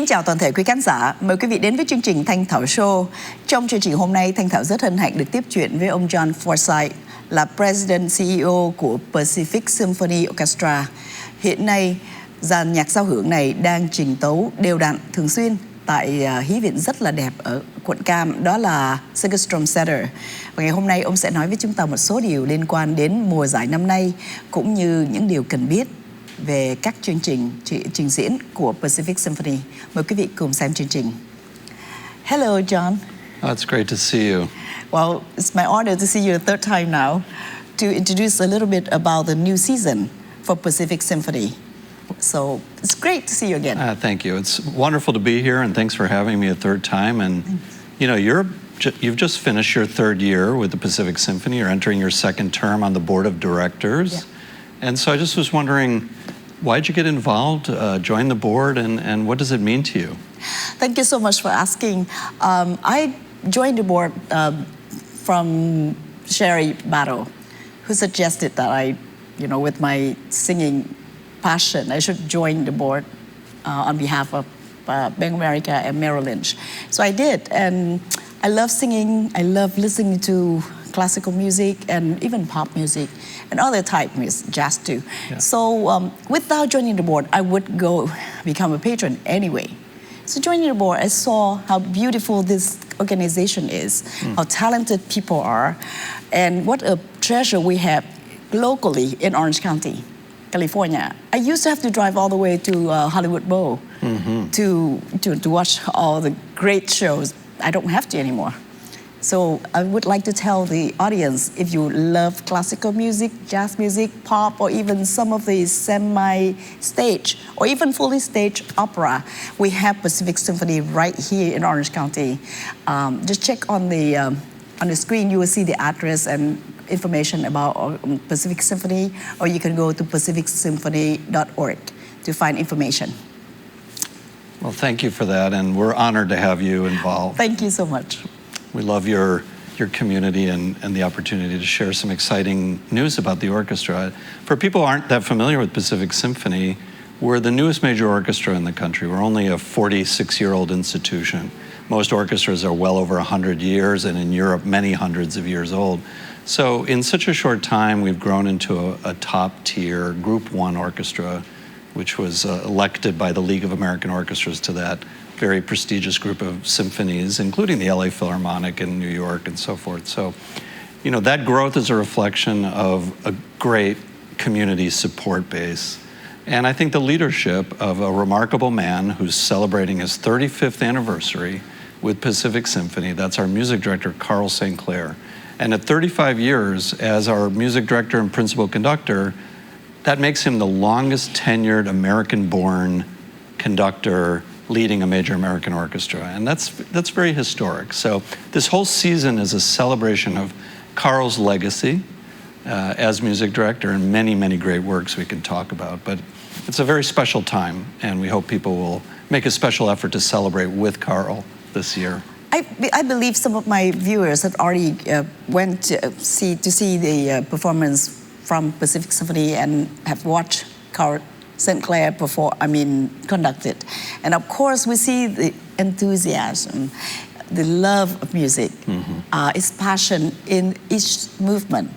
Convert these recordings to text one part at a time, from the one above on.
chào toàn thể quý khán giả. Mời quý vị đến với chương trình Thanh Thảo Show. Trong chương trình hôm nay, Thanh Thảo rất hân hạnh được tiếp chuyện với ông John Forsyte, là President CEO của Pacific Symphony Orchestra. Hiện nay, dàn nhạc giao hưởng này đang trình tấu đều đặn thường xuyên tại hí viện rất là đẹp ở quận Cam, đó là Segerstrom Center. Và ngày hôm nay ông sẽ nói với chúng ta một số điều liên quan đến mùa giải năm nay, cũng như những điều cần biết về các chương trình trình diễn của Pacific Symphony. Mời quý vị cùng xem chương trình. Hello, John. Oh, it's great to see you. Well, it's my honor to see you a third time now to introduce a little bit about the new season for Pacific Symphony. So it's great to see you again. Thank you. It's wonderful to be here, and thanks for having me a third time. And you know, you've just finished your third year with the Pacific Symphony. You're entering your second term on the board of directors. Yeah. And so I just was wondering, why'd you get involved, join the board, and what does it mean to you? Thank you so much for asking. I joined the board from Sherry Battle, who suggested that I, with my singing passion, I should join the board on behalf of Bank of America and Merrill Lynch. So I did, and I love singing. I love listening to classical music and even pop music and other type music, jazz too. Yeah. So without joining the board, I would go become a patron anyway. So joining the board, I saw how beautiful this organization is, how talented people are, and what a treasure we have locally in Orange County, California. I used to have to drive all the way to Hollywood Bowl to watch all the great shows. I don't have to anymore. So I would like to tell the audience, if you love classical music, jazz music, pop, or even some of the semi-stage or even fully staged opera, we have Pacific Symphony right here in Orange County. Just check on the screen, you will see the address and information about Pacific Symphony, or you can go to pacificsymphony.org to find information. Well, thank you for that, and we're honored to have you involved. Thank you so much. We love your community and the opportunity to share some exciting news about the orchestra. For people who aren't that familiar with Pacific Symphony, we're the newest major orchestra in the country. We're only a 46-year-old institution. Most orchestras are well over 100 years, and in Europe, many hundreds of years old. So in such a short time, we've grown into a top-tier Group 1 orchestra, which was elected by the League of American Orchestras to that very prestigious group of symphonies, including the LA Philharmonic in New York and so forth. So, that growth is a reflection of a great community support base. And I think the leadership of a remarkable man who's celebrating his 35th anniversary with Pacific Symphony. That's our music director, Carl St. Clair. And at 35 years as our music director and principal conductor, that makes him the longest tenured American-born conductor leading a major American orchestra, and that's very historic. So this whole season is a celebration of Carl's legacy as music director and many, many great works we can talk about. But it's a very special time, and we hope people will make a special effort to celebrate with Carl this year. I believe some of my viewers have already went to see the performance from Pacific Symphony and have watched Carl St. Clair conduct it. And of course, we see the enthusiasm, the love of music, his passion in each movement.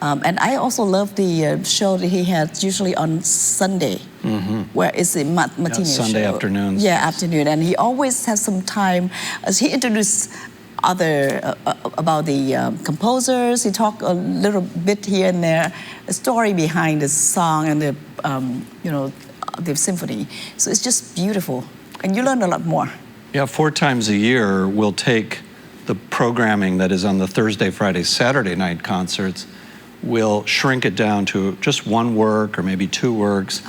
And I also love the show that he had usually on Sunday, where it's a matinee Sunday show. Afternoons. Yeah, afternoon. And he always has some time as he introduced about the composers. He talked a little bit here and there, a story behind the song and the symphony. So it's just beautiful, and you learn a lot more. Yeah, 4 times a year we'll take the programming that is on the Thursday, Friday, Saturday night concerts. We'll shrink it down to just 1 work or maybe 2 works.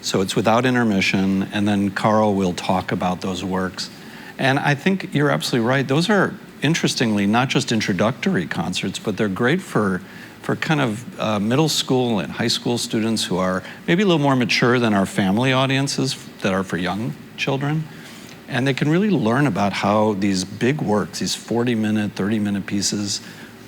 So it's without intermission, and then Carl will talk about those works. And I think you're absolutely right. Those are, interestingly, not just introductory concerts, but they're great for kind of middle school and high school students who are maybe a little more mature than our family audiences that are for young children. And they can really learn about how these big works, these 40-minute, 30-minute pieces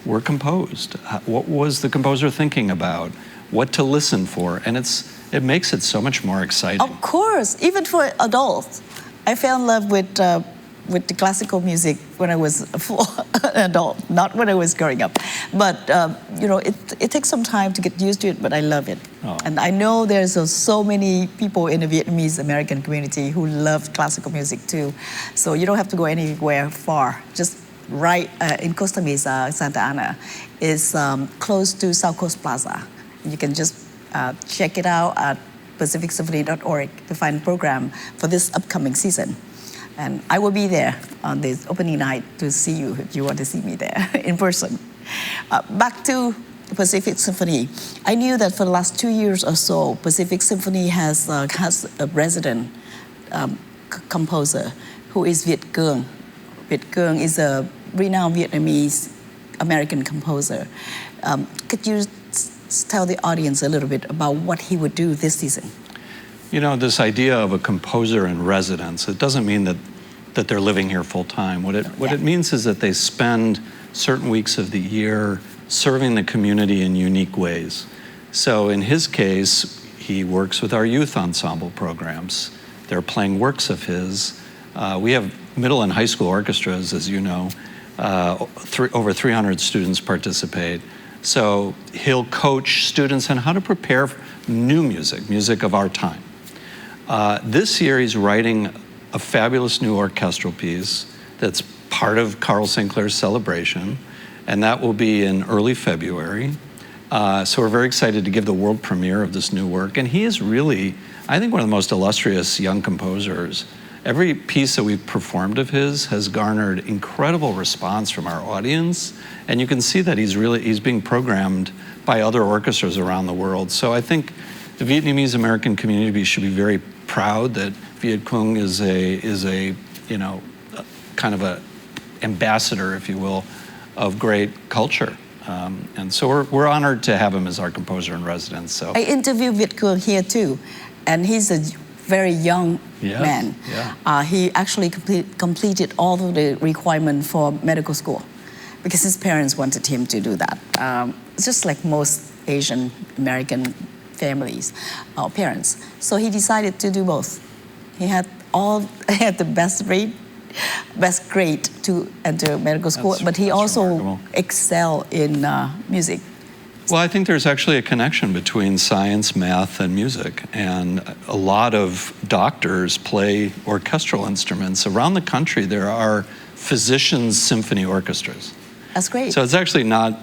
were composed. What was the composer thinking about? What to listen for? And it makes it so much more exciting. Of course, even for adults. I fell in love with the classical music when I was a full adult, not when I was growing up. But it takes some time to get used to it, but I love it. Oh. And I know there's so many people in the Vietnamese American community who love classical music too. So you don't have to go anywhere far. Just right in Costa Mesa, Santa Ana, is close to South Coast Plaza. You can just check it out at pacificsymphony.org to find a program for this upcoming season. And I will be there on this opening night to see you if you want to see me there in person. Back to Pacific Symphony. I knew that for the last 2 years or so, Pacific Symphony has a resident composer who is Viet Cuong. Viet Cuong is a renowned Vietnamese American composer. Could you tell the audience a little bit about what he would do this season? You know, this idea of a composer in residence, it doesn't mean that they're living here full time. What it means is that they spend certain weeks of the year serving the community in unique ways. So in his case, he works with our youth ensemble programs. They're playing works of his. We have middle and high school orchestras, as you know. Over 300 students participate. So he'll coach students on how to prepare new music of our time. This year he's writing a fabulous new orchestral piece that's part of Carl St. Clair's celebration, and that will be in early February. So we're very excited to give the world premiere of this new work. And he is really, I think, one of the most illustrious young composers. Every piece that we've performed of his has garnered incredible response from our audience. And you can see that he's being programmed by other orchestras around the world. So I think the Vietnamese American community should be very proud that Viet Cuong is a kind of a ambassador, if you will, of great culture. And so we're honored to have him as our composer in residence. So I interviewed Viet Cuong here too, and he's a very young man. Yeah. He actually completed all of the requirement for medical school because his parents wanted him to do that. Just like most Asian American families or parents. So he decided to do both. He had the best grade to enter medical school, but he also remarkable. Excelled in music. Well, I think there's actually a connection between science, math, and music. And a lot of doctors play orchestral instruments. Around the country, there are physicians' symphony orchestras. That's great. So it's actually not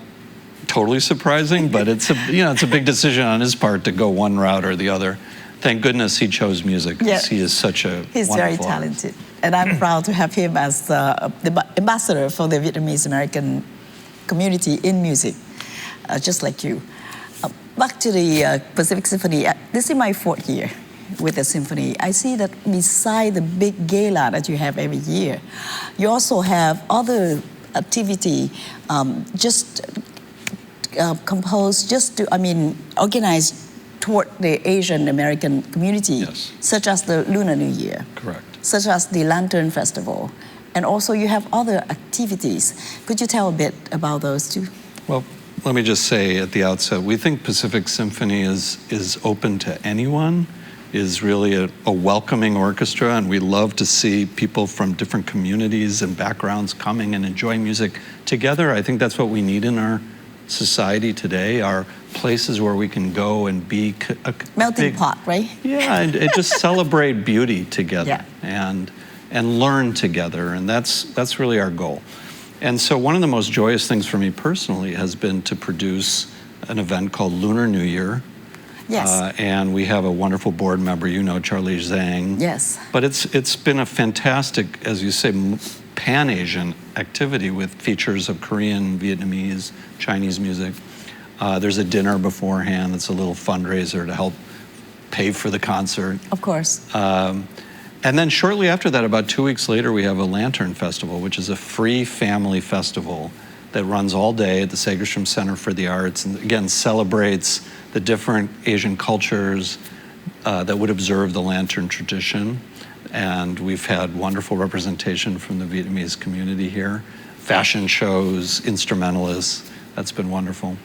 totally surprising, but it's a big decision on his part to go one route or the other. Thank goodness he chose music, because he is such a He's very talented. And I'm proud to have him as the ambassador for the Vietnamese American community in music, just like you. Back to the Pacific Symphony. This is my 4th year with the symphony. I see that beside the big gala that you have every year, you also have other activity organized toward the Asian American community, such as the Lunar New Year. Correct. Such as the Lantern Festival. And also you have other activities. Could you tell a bit about those too? Well, let me just say at the outset, we think Pacific Symphony is open to anyone, is really a welcoming orchestra, and we love to see people from different communities and backgrounds coming and enjoying music together. I think that's what we need in our society today, are places where we can go and be a melting pot, right? Yeah, and just celebrate beauty together and learn together, and that's really our goal. And so one of the most joyous things for me personally has been to produce an event called Lunar New Year. Yes. And we have a wonderful board member, Charlie Zhang. Yes. But it's been a fantastic, as you say, pan-Asian activity with features of Korean, Vietnamese, Chinese music. There's a dinner beforehand that's a little fundraiser to help pay for the concert. Of course. And then shortly after that, about 2 weeks later, we have a Lantern Festival, which is a free family festival that runs all day at the Segerstrom Center for the Arts, and again celebrates the different Asian cultures that would observe the Lantern tradition. And we've had wonderful representation from the Vietnamese community here, fashion shows, instrumentalists. That's been wonderful.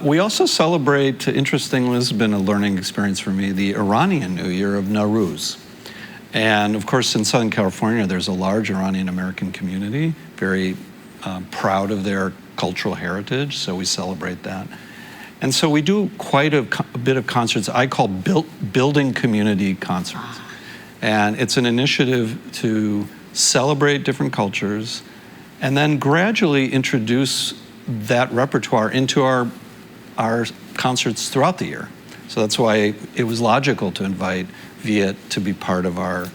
We also celebrate, interestingly, this has been a learning experience for me, the Iranian New Year of Nowruz. And of course, in Southern California, there's a large Iranian American community, very proud of their cultural heritage, so we celebrate that. And so we do quite a bit of concerts I call building community concerts. And it's an initiative to celebrate different cultures and then gradually introduce that repertoire into our concerts throughout the year. So that's why it was logical to invite Viet to be part of our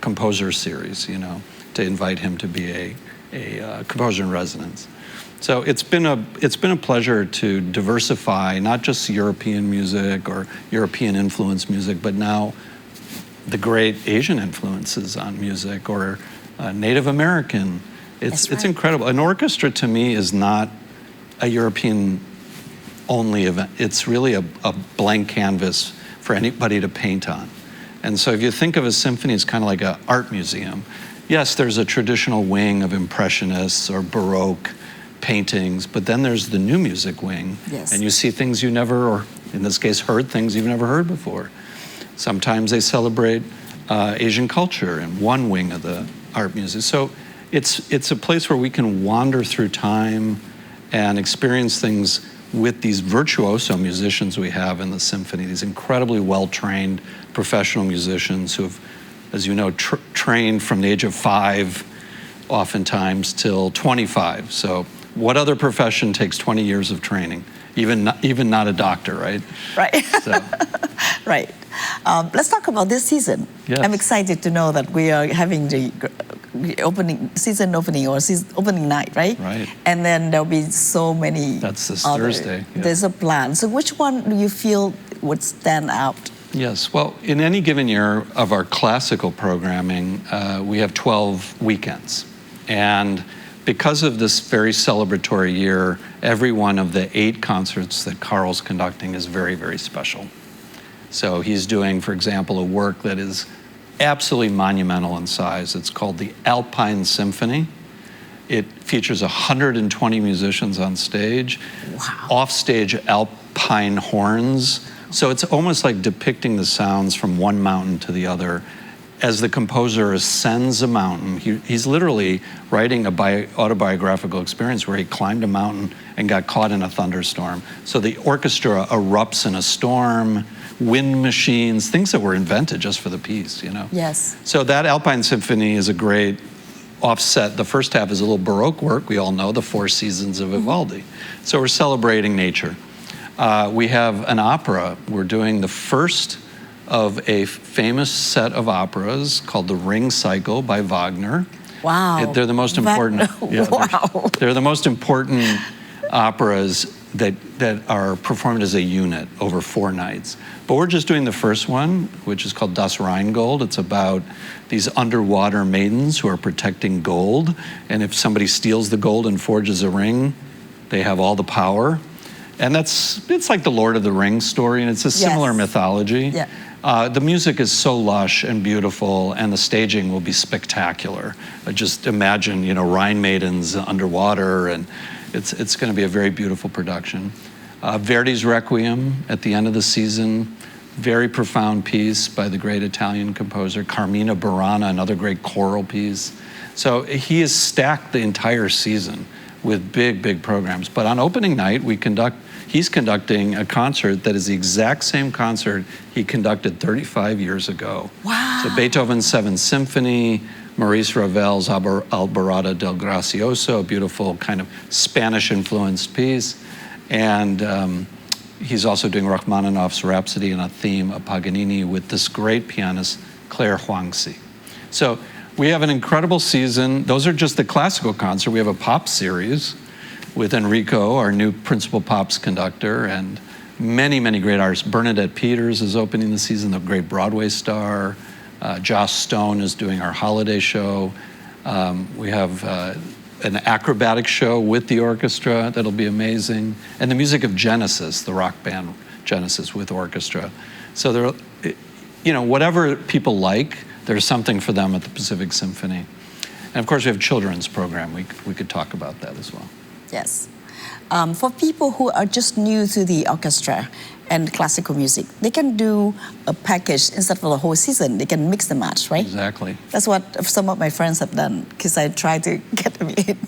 composer series, you know, to invite him to be a composer in residence. So it's been a pleasure to diversify not just European music or European influence music, but now the great Asian influences on music or Native American. It's incredible. An orchestra to me is not a European only event. It's really a blank canvas for anybody to paint on. And so if you think of a symphony as kind of like an art museum, yes, there's a traditional wing of Impressionists or Baroque paintings, but then there's the new music wing. Yes. And you see things you never, or in this case, heard things you've never heard before. Sometimes they celebrate Asian culture in one wing of the art museum. So it's a place where we can wander through time and experience things with these virtuoso musicians we have in the symphony, these incredibly well-trained professional musicians who have, as you know, trained from the age of 5, oftentimes till 25. So what other profession takes 20 years of training? Even not a doctor, right? Right. So. Right. Let's talk about this season. Yes. I'm excited to know that we are having the season opening night, right? Right. And then there'll be so many. That's this other, Thursday. Yeah. There's a plan. So which one do you feel would stand out? Yes. Well, in any given year of our classical programming, we have 12 weekends. And because of this very celebratory year, every one of the 8 concerts that Carl's conducting is very, very special. So he's doing, for example, a work that is absolutely monumental in size. It's called the Alpine Symphony. It features 120 musicians on stage, wow. Offstage alpine horns. So it's almost like depicting the sounds from one mountain to the other. As the composer ascends a mountain, he's literally writing an autobiographical experience where he climbed a mountain and got caught in a thunderstorm. So the orchestra erupts in a storm, wind machines, things that were invented just for the piece, you know? Yes. So that Alpine Symphony is a great offset. The first half is a little Baroque work, we all know, the Four Seasons of Vivaldi. So we're celebrating nature. We have an opera. We're doing the first of a famous set of operas called the Ring Cycle by Wagner. Wow. They're the most important. Wow. They're the most important operas that are performed as a unit over 4 nights. But we're just doing the first one, which is called Das Rheingold. It's about these underwater maidens who are protecting gold. And if somebody steals the gold and forges a ring, they have all the power. And it's like the Lord of the Rings story, and it's a similar mythology. Yeah. The music is so lush and beautiful, and the staging will be spectacular. Just imagine, you know, Rhine maidens underwater, and it's going to be a very beautiful production. Verdi's Requiem at the end of the season, very profound piece by the great Italian composer Carmina Burana, another great choral piece. So he has stacked the entire season with big programs. But on opening night, he's conducting a concert that is the exact same concert he conducted 35 years ago. Wow. So Beethoven's 7th Symphony, Maurice Ravel's Alborada del Gracioso, a beautiful kind of Spanish-influenced piece. And he's also doing Rachmaninoff's Rhapsody and a theme of Paganini with this great pianist, Claire Huangxi. So we have an incredible season. Those are just the classical concert. We have a pop series with Enrico, our new principal pops conductor, and many great artists. Bernadette Peters is opening the season, the great Broadway star. Joss Stone is doing our holiday show. We have an acrobatic show with the orchestra that'll be amazing. And the music of Genesis, the rock band Genesis with orchestra. So there, you know, whatever people like, there's something for them at the Pacific Symphony. And of course, we have a children's program. We could talk about that as well. Yes. For people who are just new to the orchestra and classical music. They can do a package instead of a whole season. They can mix and match, right? Exactly. That's what some of my friends have done, because I tried to get them in.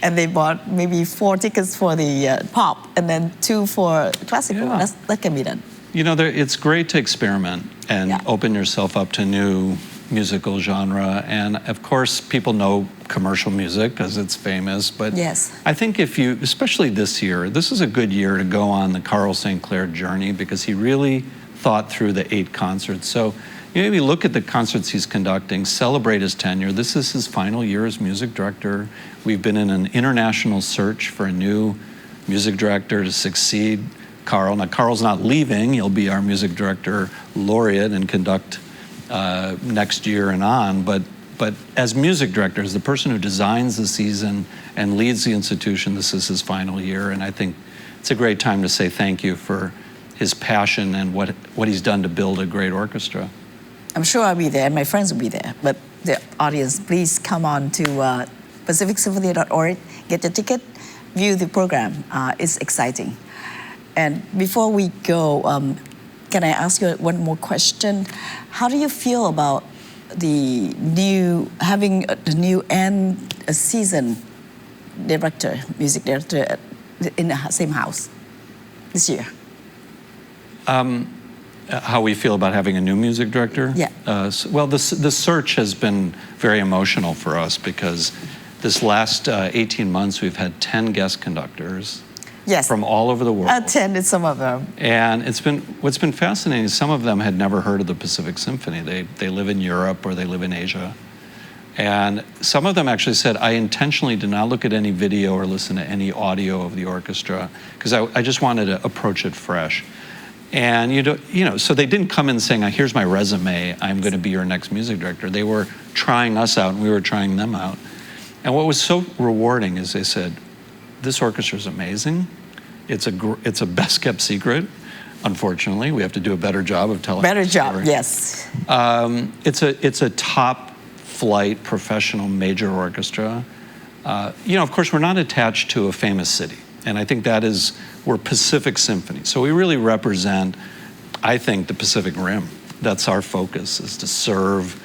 And they bought maybe 4 tickets for the pop and then 2 for classical. Yeah. That can be done. You know, it's great to experiment and open yourself up to new musical genre. And of course, people know commercial music because it's famous. But yes. I think if you, especially this year, this is a good year to go on the Carl St. Clair journey, because he really thought through the 8 concerts. So you maybe look at the concerts he's conducting, celebrate his tenure. This is his final year as music director. We've been in an international search for a new music director to succeed Carl. Now, Carl's not leaving. He'll be our music director laureate and conduct next year and on. But as music director, as the person who designs the season and leads the institution, this is his final year. And I think it's a great time to say thank you for his passion and what he's done to build a great orchestra. I'm sure I'll be there, and my friends will be there. But the audience, please come on to pacificsymphony.org, get your ticket, view the program. It's exciting. And before we go, can I ask you one more question? How do you feel about having the new end season director, music director in the same house this year? How we feel about having a new music director? Yeah. Well, the search has been very emotional for us, because this last 18 months we've had 10 guest conductors. Yes. From all over the world. Attended some of them. And what's been fascinating is some of them had never heard of the Pacific Symphony. They live in Europe or they live in Asia. And some of them actually said, I intentionally did not look at any video or listen to any audio of the orchestra, because I just wanted to approach it fresh. And so they didn't come in saying, here's my resume, I'm going to be your next music director. They were trying us out and we were trying them out. And what was so rewarding is they said, this orchestra is amazing. It's a best kept secret. Unfortunately, we have to do a better job of telling. Better job, yes. It's a top flight professional major orchestra. Of course, we're not attached to a famous city, and I think we're Pacific Symphony. So we really represent, I think, the Pacific Rim. That's our focus, is to serve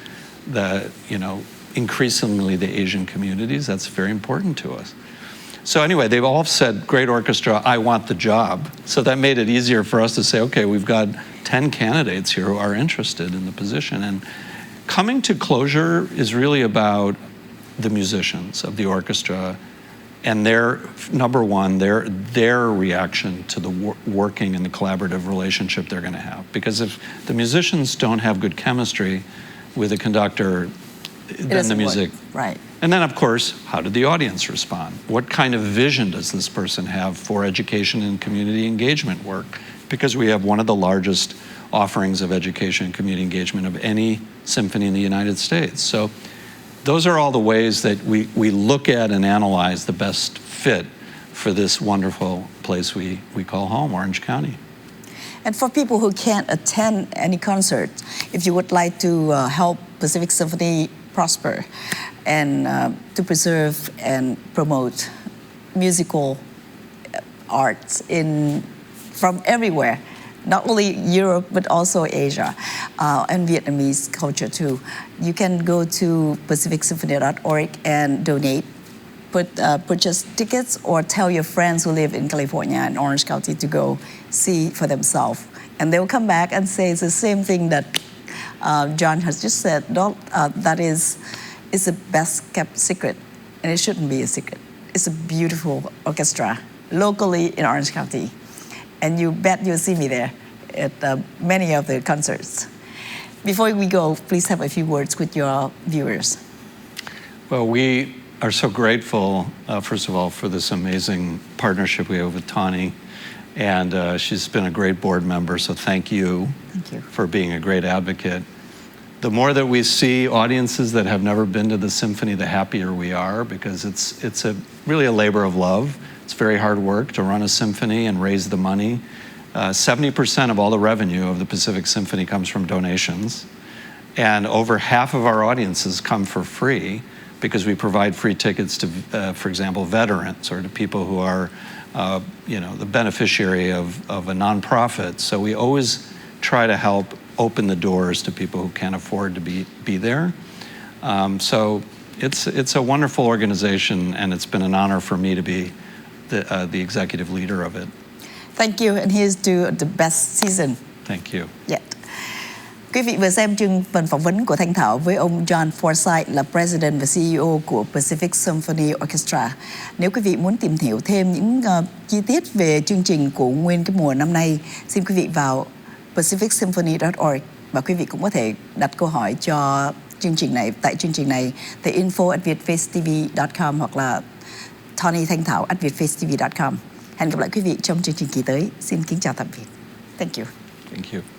increasingly the Asian communities. That's very important to us. So anyway, they've all said, great orchestra, I want the job. So that made it easier for us to say, okay, we've got 10 candidates here who are interested in the position. And coming to closure is really about the musicians of the orchestra and their reaction to the working and the collaborative relationship they're going to have. Because if the musicians don't have good chemistry with the conductor, then the music. Right. And then, of course, how did the audience respond? What kind of vision does this person have for education and community engagement work? Because we have one of the largest offerings of education and community engagement of any symphony in the United States. So those are all the ways that we look at and analyze the best fit for this wonderful place we call home, Orange County. And for people who can't attend any concert, if you would like to help Pacific Symphony prosper and to preserve and promote musical arts from everywhere, not only Europe but also Asia and Vietnamese culture too, you can go to pacificsymphony.org and donate, purchase tickets, or tell your friends who live in California and Orange County to go see for themselves. And they'll come back and say it's the same thing that John has just said. That it's a best kept secret, and it shouldn't be a secret. It's a beautiful orchestra locally in Orange County, and you bet you'll see me there at many of the concerts. Before we go, please have a few words with your viewers. Well, we are so grateful, first of all, for this amazing partnership we have with Tawny. And she's been a great board member, so thank you for being a great advocate. The more that we see audiences that have never been to the symphony, the happier we are, because it's really a labor of love. It's very hard work to run a symphony and raise the money. 70% of all the revenue of the Pacific Symphony comes from donations, and over half of our audiences come for free. because we provide free tickets to, for example, veterans or to people who are, the beneficiary of a nonprofit. So we always try to help open the doors to people who can't afford to be there. So it's a wonderful organization, and it's been an honor for me to be the executive leader of it. Thank you, and here's to the best season. Thank you. Yeah. Quý vị vừa xem chương phần phỏng vấn của Thanh Thảo với ông John Forsyte, là President và CEO của Pacific Symphony Orchestra. Nếu quý vị muốn tìm hiểu thêm những chi tiết về chương trình của nguyên cái mùa năm nay, xin quý vị vào pacificsymphony.org, và quý vị cũng có thể đặt câu hỏi cho chương trình này tại info@vietfacetv.com hoặc là Tony Thanh Thảo @vietfacetv.com. Hẹn gặp lại quý vị trong chương trình kỳ tới. Xin kính chào tạm biệt. Thank you. Thank you.